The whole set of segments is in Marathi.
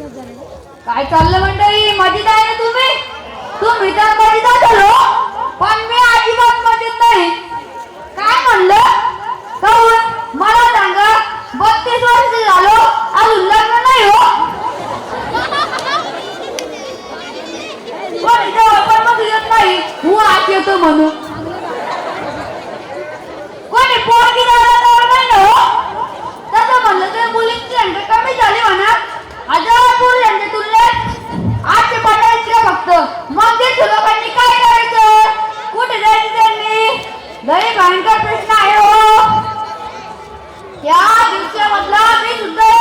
काय चाललं मंडळी? मजेत आहे ना तुम्ही? तुम्ही तर मजेत झालो, पण मी अजिबात मजेत नाही. काय म्हणलं? काहून मला सांगा, 32 वर्ष झालो अजून लग्न नाही हो. कोणी जवळ पण येत नाही, हो आत येतो म्हणून. कोणी पोरगी द्यायला तयार नाही ना हो. तसं म्हणलं तर मुलींची संख्या कमी झाली म्हणा. 1000 मुलींच्या तुलनेत 800 पटायचे फक्त. मग ते लोकांनी काय करायचं? कुठे जायचं त्यांनी? लई भयंकर प्रश्न आहे हो. या दिवसामधला मी सुद्धा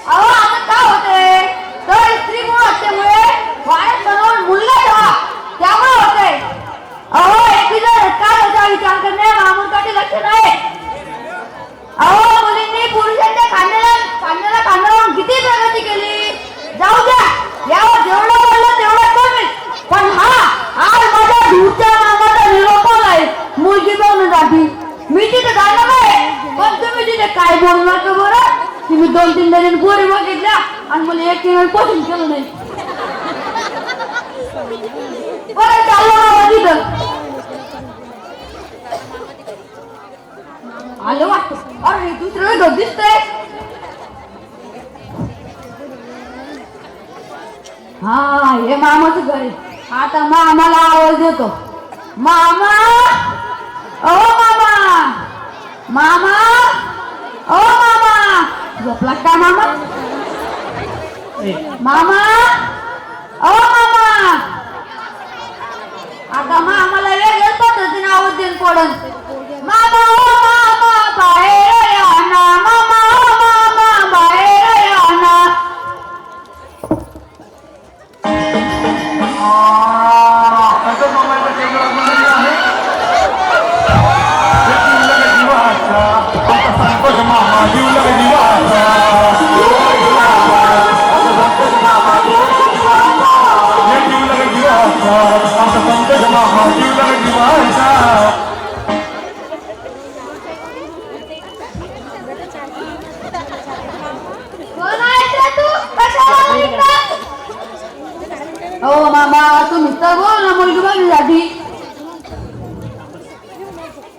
अहो आता काय होतंय तर स्त्री गुण हत्येमुळे वाढत बनवून मुलगा ठेवा त्यामुळे होतंय. अहो एकविधा काय विचार करणे मामूलकाचे लक्षण आहे. अहो मुलींनी पुरुषांच्या खांद्याला खांदा लावून किती प्रगती केली. जाऊ द्या, यावर जेवढं बोललं तेवढं कमी. पण आज माझ्या दूरच्या मामाचा निरोप आहे मुलगी बघून जाती. मी तिथे जाणार आहे, पण तुम्ही तिथे काय बोलणार का बरं? तुम्ही 2-3 जण पोरी बघितल्या आणि मला एक पसंत केलं नाही. बरं चाललं तिथं आलं वाटतं. अरे दुसरं घर दिसतंय. हा हे मामाचं घर आहे. आता मामाला आवाज देतो. मामा, ओ मामा, मामा, ओ मामा. झोपला का मामा? मामा, ओ मामा. आता मामाला वेगळ्याच पद्धतीने आवाज देऊन पडन. मामा ओ मामा बाहेर या ना. मामा ओ मामा बाहेर या ना. हो मामा तुम्ही तर बोल ना मुलगी बघण्यासाठी.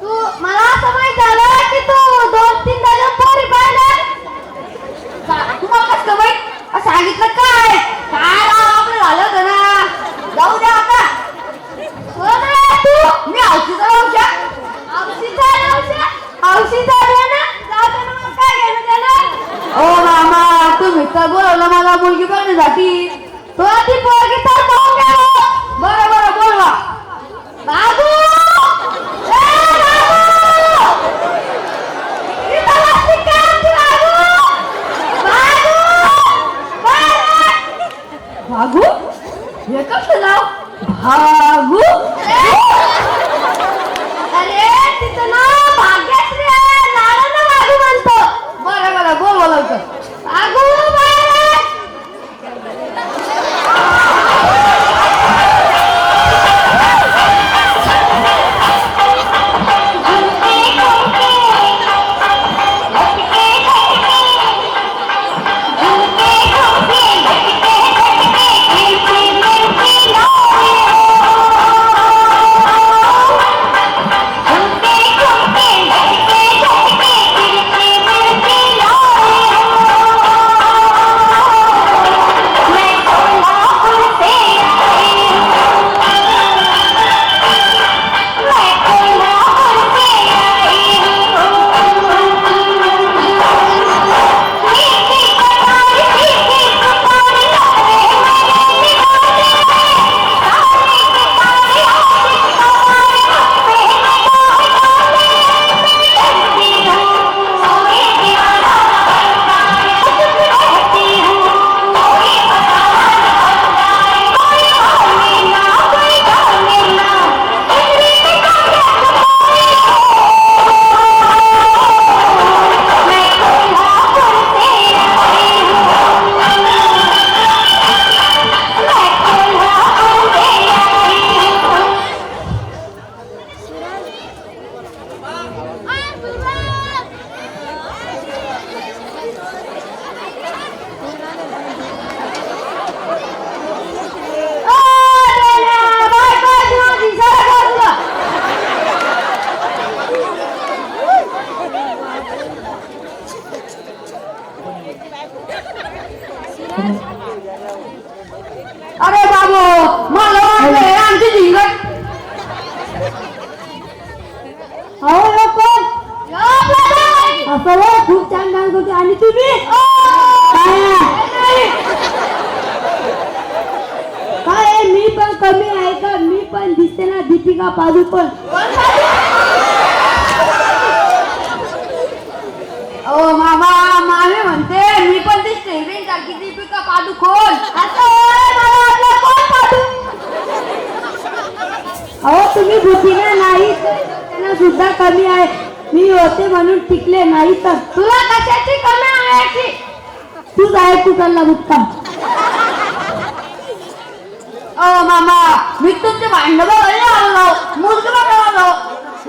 तू मला असं माहित झालं की तू 2-3 डझन पोरी पाहिल्या. तुम्हाला कसं माहित? सांगितलं काय काय आपलं झालं होतं ना. जाऊ द्या आता. तू मी औषध ओ मामा तुम्ही तर बोलवलं मला मुलगी बघण्यासाठी. तो ती पोरगी तर पाहून घ्या. बरं बरं बोलवा. बाबू भागू हे कसं नाव? भागू? अरे तिचं नाव भाग्यश्री आहे. नारायण भागू म्हणतो. बरं बरं बोल लवकर. भागू अरे बाबू मला वाटलं आमची झिंगट. अहो कोण असं खूप छान डान्स करते. आणि तुम्ही काय मी पण कमी आहे का? मी पण दिसते ना दीपिका पादुकोण. ओ मामा मामी म्हणते मी पण दिसते हिरोईन सारखी दीपिका पादुकोण. अहो तुम्ही दीपिका नाही त्यांना सुद्धा कमी आहे. मी होते म्हणून टिकले नाही तर तुला कशाची कमी आहे? तूच आहे कुठला मुक्काम. ओ मामा मी तुमचे भांडण बघायला आलो मुलगी बघायला आलो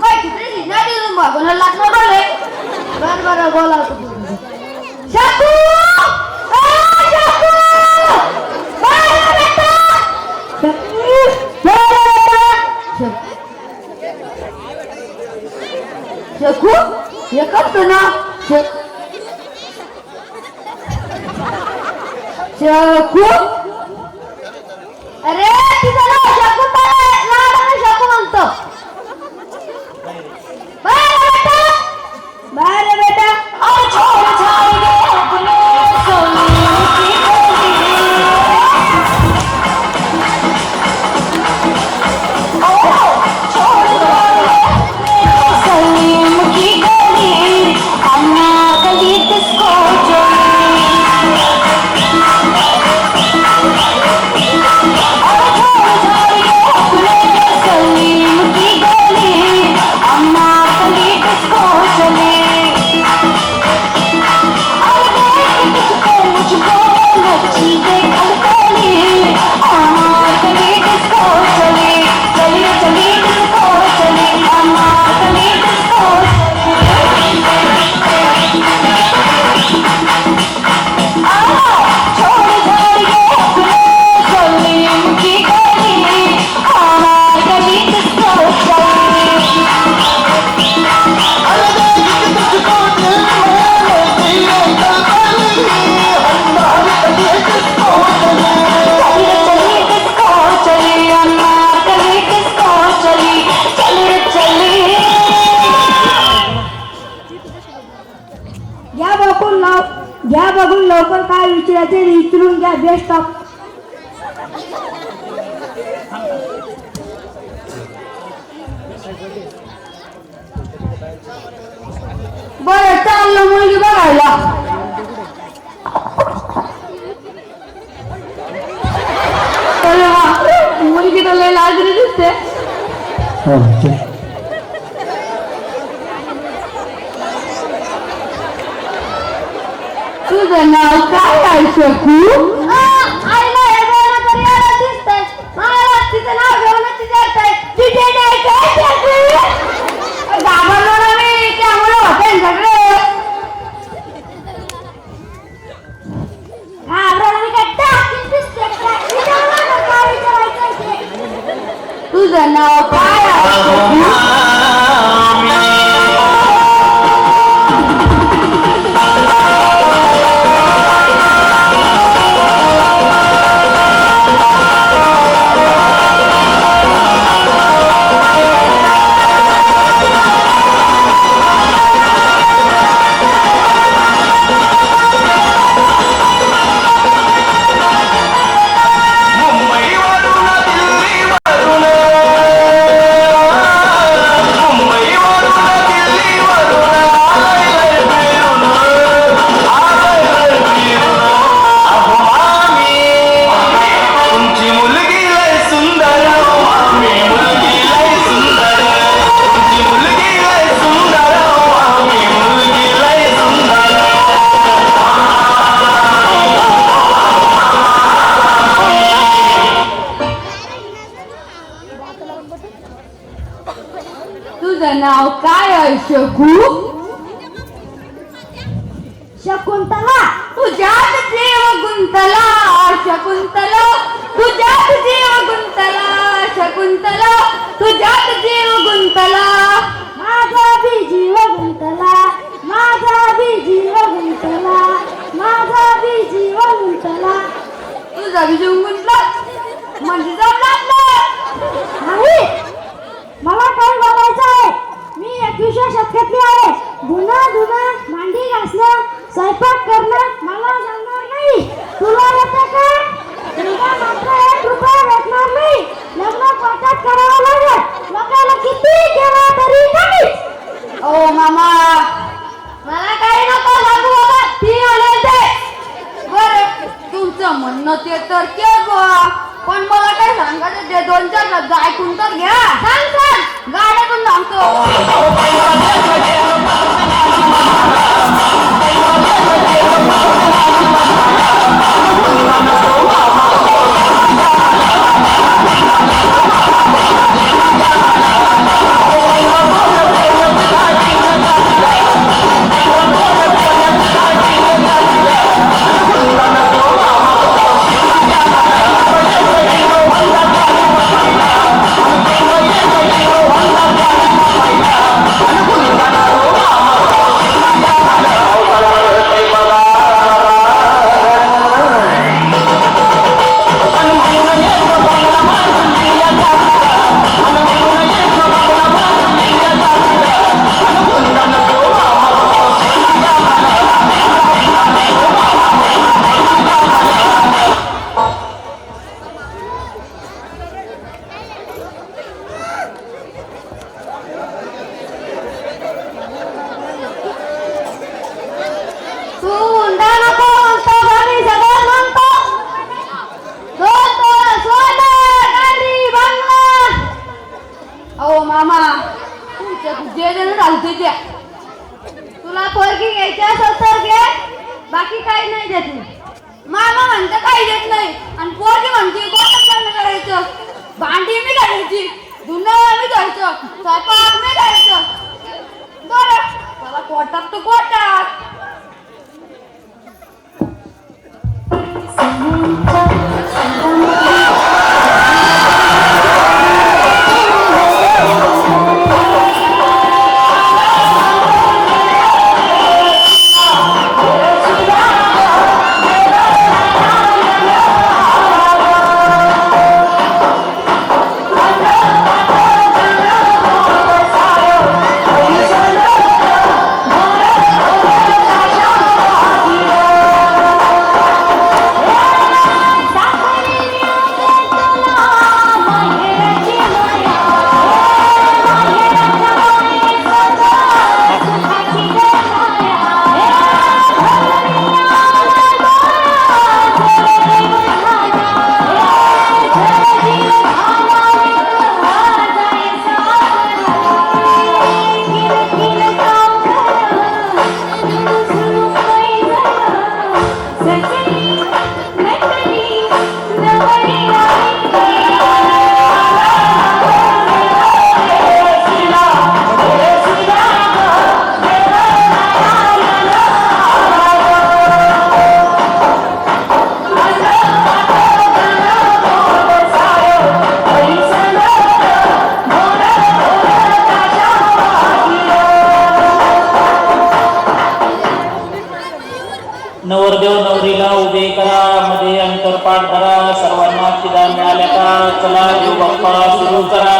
काय तिकडे शिकणार देऊन बघायला लागणार बोले. बरं बोला शकू शकू हे करतो ना शकू. अरे तिचं नाव शकू शकू म्हणतो. बाय बेटा. घ्या बघून लवकर काय विचारायचे विचारून घ्या. Best of. बरं चाललं मुलगी बघायला. मुलगी तर लय लाजरी दिसते. तुझं नाव काय आहे शकू? आईला हे बोलणं तरी याला दिसतंय. मला तिचं नाव घेऊनच विचारतंय. तिथे नाही काय शकू? घाबरलो ना मी त्यामुळे होते सगळे. घाबरलो मी काय टाकीत दिसते काय? विचारलं ना काय विचारायचं ते. तुझं नाव काय आहे शकू? तुझं नाव काय आहे शकू? शकुंतला. तुझ्यात जीव गुंतला शकुंतला. तुझ्यात जीव गुंतला शकुंतला. तुझ्यात जीव गुंतला. माझा बी जीव गुंतला. माझा बी जीव गुंतला. माझा बी जीव गुंतला. तुझा विजय गुंतला म्हणजे जमलं आपलं. नाही, मला काय बोलायचं आहे. मी 21व्या शतकातली आहे. धुणं मांडी घासणं स्वयंपाक करणं मला जमणार नाही. तुला येतं का? तुला मात्र 1 रुपया भेटणार नाही. लग्न कोर्टात करावं लागेल. लोकांना किती केलं तरी नाही. ओ मामा मला काही नको सांगू बाबा. ती आले ते बरं तुमचं म्हणणं ते तर के बुवा. पण मला काय सांगायचं ते 2-4 शब्द ऐकून तर घ्या. सांग गाड्यातून सांगतो. मामा तुमच्या जे जण घालते त्या तुला पोरगी घ्यायची असेल तर घे. बाकी काही नाही देत मी. मामा म्हणतं काही देत नाही आणि पोरगी म्हणते कोर्टात लग्न करायचं. भांडी मी घालायची, धुणं मी धुवायचं, स्वयंपाक मी करायचं. बरं चला कोर्टात तर कोर्टात. नवरदेव नवरीला उभे करा, मध्ये अंतरपाठ धरा. सर्वांना शिदा मिळाल्या का? चला देव बाप्पा सुरू करा.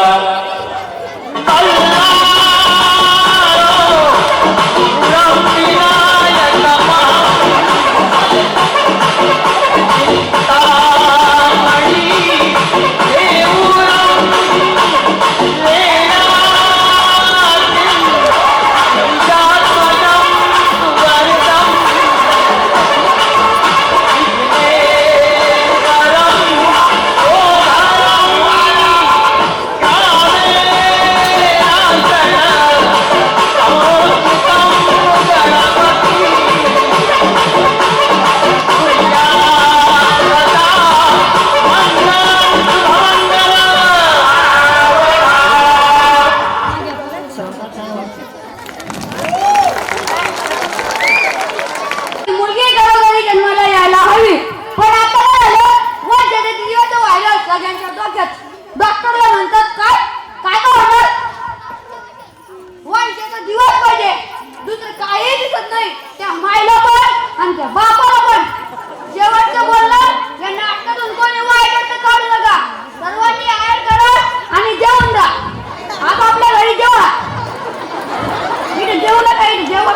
God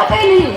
काही नाही